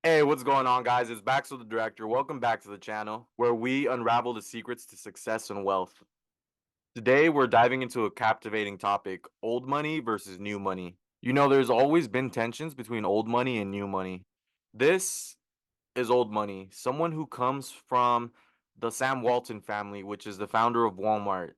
Hey, what's going on, guys? It's Baxelthedirector. Welcome back to the channel where we unravel the secrets to success and wealth. Today, we're diving into a captivating topic: old money versus new money. There's always been tensions between old money and new money. This is old money, someone who comes from the Sam Walton family, which is the founder of Walmart.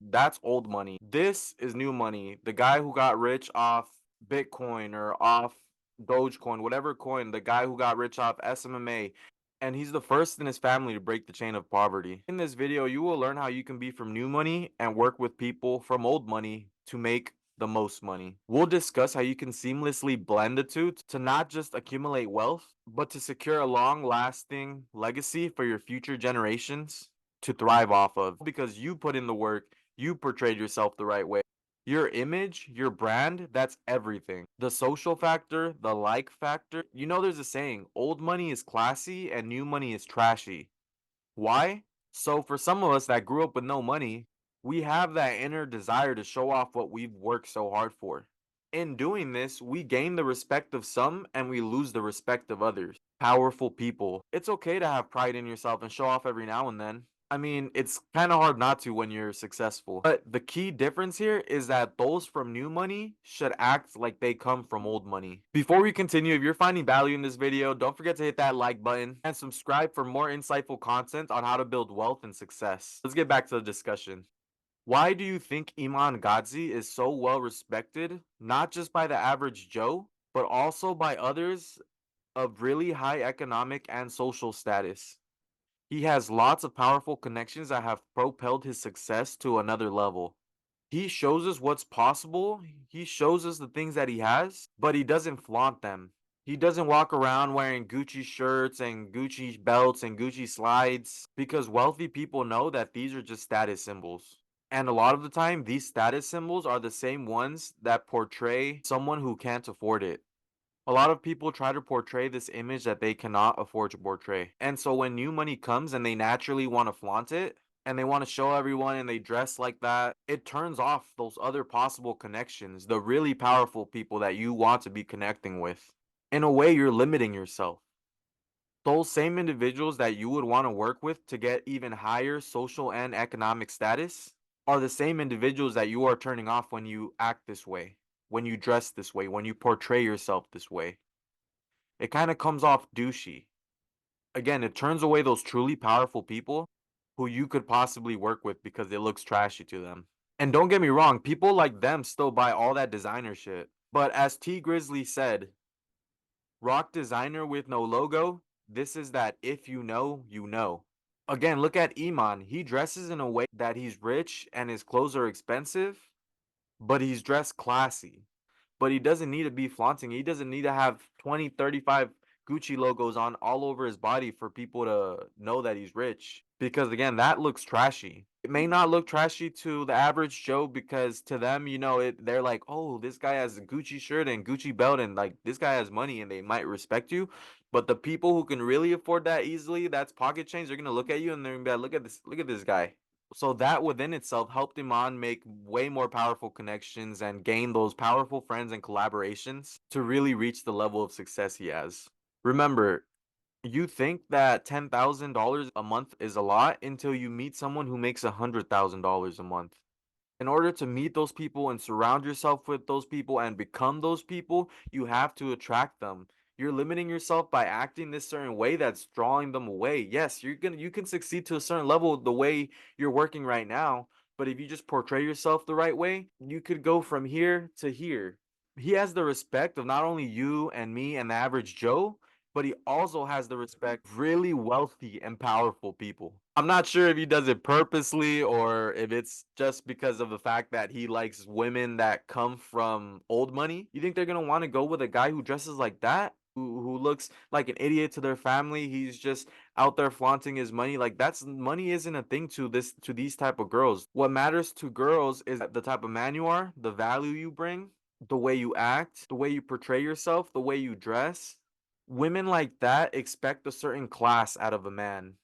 That's old money. This is new money. The guy who got rich off Bitcoin or off Dogecoin, whatever coin, the guy who got rich off SMMA. And he's the first in his family to break the chain of poverty. In this video, you will learn how you can be from new money and work with people from old money to make the most money. We'll discuss how you can seamlessly blend the two to not just accumulate wealth, but to secure a long lasting legacy for your future generations to thrive off of because you put in the work, you portrayed yourself the right way. Your image, your brand, that's everything. The social factor, the like factor. There's a saying, old money is classy and new money is trashy. Why? So for some of us that grew up with no money, we have that inner desire to show off what we've worked so hard for. In doing this, we gain the respect of some and we lose the respect of others. Powerful people. It's okay to have pride in yourself and show off every now and then. I mean, it's kind of hard not to when you're successful. But the key difference here is that those from new money should act like they come from old money. Before we continue, if you're finding value in this video, don't forget to hit that like button and subscribe for more insightful content on how to build wealth and success. Let's get back to the discussion. Why do you think Iman Gadzhi is so well respected, not just by the average Joe, but also by others of really high economic and social status? He has lots of powerful connections that have propelled his success to another level. He shows us what's possible, he shows us the things that he has, but he doesn't flaunt them. He doesn't walk around wearing Gucci shirts and Gucci belts and Gucci slides because wealthy people know that these are just status symbols. And a lot of the time, these status symbols are the same ones that portray someone who can't afford it. A lot of people try to portray this image that they cannot afford to portray. And so when new money comes and they naturally want to flaunt it and they want to show everyone and they dress like that, it turns off those other possible connections, the really powerful people that you want to be connecting with. In a way, you're limiting yourself. Those same individuals that you would want to work with to get even higher social and economic status are the same individuals that you are turning off when you act this way, when you dress this way, when you portray yourself this way. It kind of comes off douchey. Again, it turns away those truly powerful people who you could possibly work with because it looks trashy to them. And don't get me wrong, people like them still buy all that designer shit. But as T Grizzly said, rock designer with no logo, this is that if you know, you know. Again, look at Iman. He dresses in a way that he's rich and his clothes are expensive, but he's dressed classy. But he doesn't need to be flaunting. He doesn't need to have 20, 35 Gucci logos on all over his body for people to know that he's rich. Because again, that looks trashy. It may not look trashy to the average Joe because to them, they're like, oh, this guy has a Gucci shirt and Gucci belt and like this guy has money and they might respect you. But the people who can really afford that easily, that's pocket change, they're gonna look at you and they're gonna be like, look at this guy. So that within itself helped him on make way more powerful connections and gain those powerful friends and collaborations to really reach the level of success he has. Remember, you think that $10,000 a month is a lot until you meet someone who makes $100,000 a month. In order to meet those people and surround yourself with those people and become those people, you have to attract them. You're limiting yourself by acting this certain way that's drawing them away. Yes, you can succeed to a certain level the way you're working right now, but if you just portray yourself the right way, you could go from here to here. He has the respect of not only you and me and the average Joe, but he also has the respect of really wealthy and powerful people. I'm not sure if he does it purposely or if it's just because of the fact that he likes women that come from old money. You think they're gonna want to go with a guy who dresses like that? Who looks like an idiot to their family? He's just out there flaunting his money. Like that's money isn't a thing to these type of girls. What matters to girls is the type of man you are, the value you bring, the way you act, the way you portray yourself, the way you dress. Women like that expect a certain class out of a man.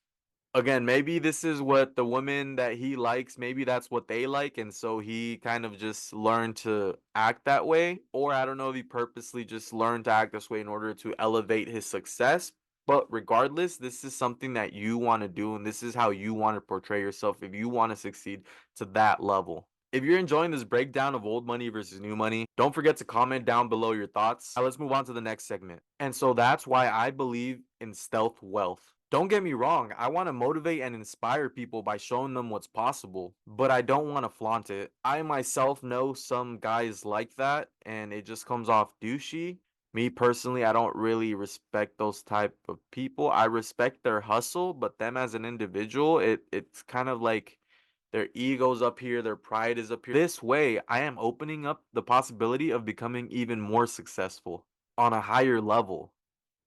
Again, maybe this is what the woman that he likes, maybe that's what they like, and so he kind of just learned to act that way. Or I don't know if he purposely just learned to act this way in order to elevate his success. But regardless, this is something that you want to do, and this is how you want to portray yourself if you want to succeed to that level. If you're enjoying this breakdown of old money versus new money, don't forget to comment down below your thoughts. Now let's move on to the next segment. And so that's why I believe in stealth wealth. Don't get me wrong, I want to motivate and inspire people by showing them what's possible, but I don't want to flaunt it. I myself know some guys like that, and it just comes off douchey. Me personally, I don't really respect those type of people. I respect their hustle, but them as an individual, it's kind of like their ego's up here, their pride is up here. This way, I am opening up the possibility of becoming even more successful on a higher level.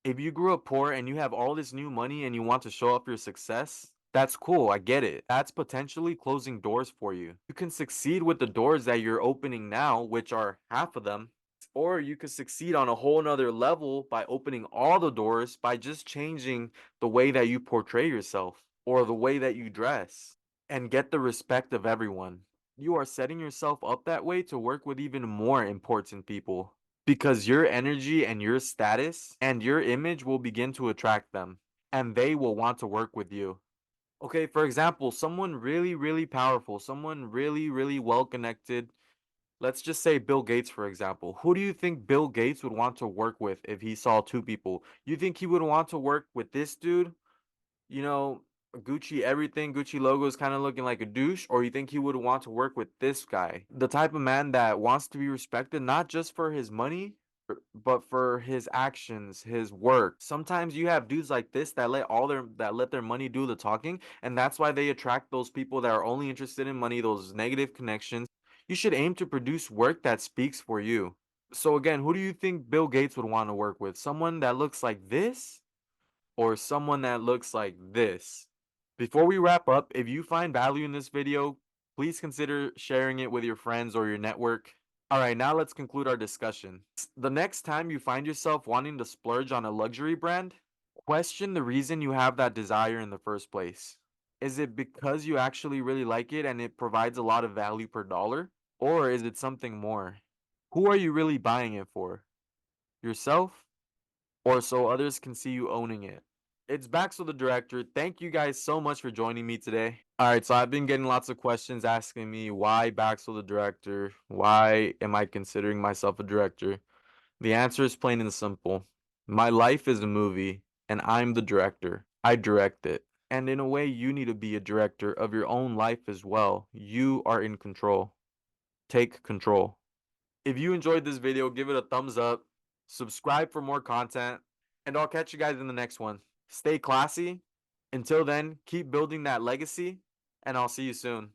If you grew up poor and you have all this new money and you want to show off your success, that's cool. I get it. That's potentially closing doors for you. You can succeed with the doors that you're opening now, which are half of them, or you could succeed on a whole nother level by opening all the doors by just changing the way that you portray yourself or the way that you dress and get the respect of everyone. You are setting yourself up that way to work with even more important people because your energy and your status and your image will begin to attract them and they will want to work with you. Okay, for example, someone really, really powerful, someone really, really well connected. Let's just say Bill Gates, for example. Who do you think Bill Gates would want to work with if he saw two people? You think he would want to work with this dude, you know, Gucci everything, Gucci logo is kind of looking like a douche, or you think he would want to work with this guy? The type of man that wants to be respected not just for his money, but for his actions, his work. Sometimes you have dudes like this that let their money do the talking, and that's why they attract those people that are only interested in money, those negative connections. You should aim to produce work that speaks for you. So again, who do you think Bill Gates would want to work with? Someone that looks like this or someone that looks like this? Before we wrap up, if you find value in this video, please consider sharing it with your friends or your network. All right, now let's conclude our discussion. The next time you find yourself wanting to splurge on a luxury brand, question the reason you have that desire in the first place. Is it because you actually really like it and it provides a lot of value per dollar? Or is it something more? Who are you really buying it for? Yourself? Or so others can see you owning it? It's Baxel the Director. Thank you guys so much for joining me today. All right, so I've been getting lots of questions asking me why Baxel the Director? Why am I considering myself a director? The answer is plain and simple. My life is a movie, and I'm the director. I direct it. And in a way, you need to be a director of your own life as well. You are in control. Take control. If you enjoyed this video, give it a thumbs up, subscribe for more content, and I'll catch you guys in the next one. Stay classy. Until then, keep building that legacy, and I'll see you soon.